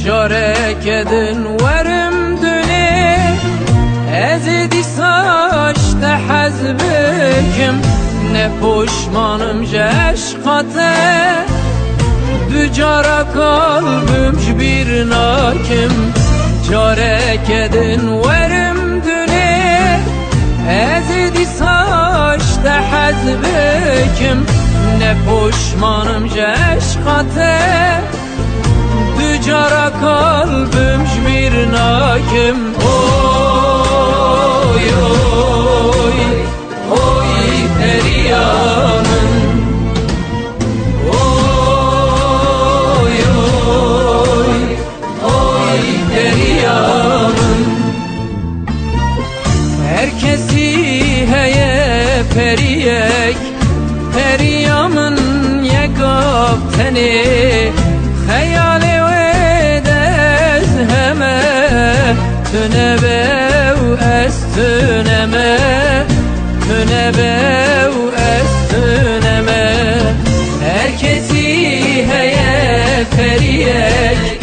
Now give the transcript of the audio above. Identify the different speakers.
Speaker 1: carek edin verim dünü ezidi saçta hazbekim ne poşmanım ceşkate dücara kalbim bir nakim carek edin verim dünü ezidi saçta hazbekim ne poşmanım ceşkate dücara kalbim bir nakim oy oy oy periyanım oy oy oy periyanım herkesi heye periyek periyamın yekap teni hayali vedez heme tünebev estüneme tünebev estüneme herkesi heye periyek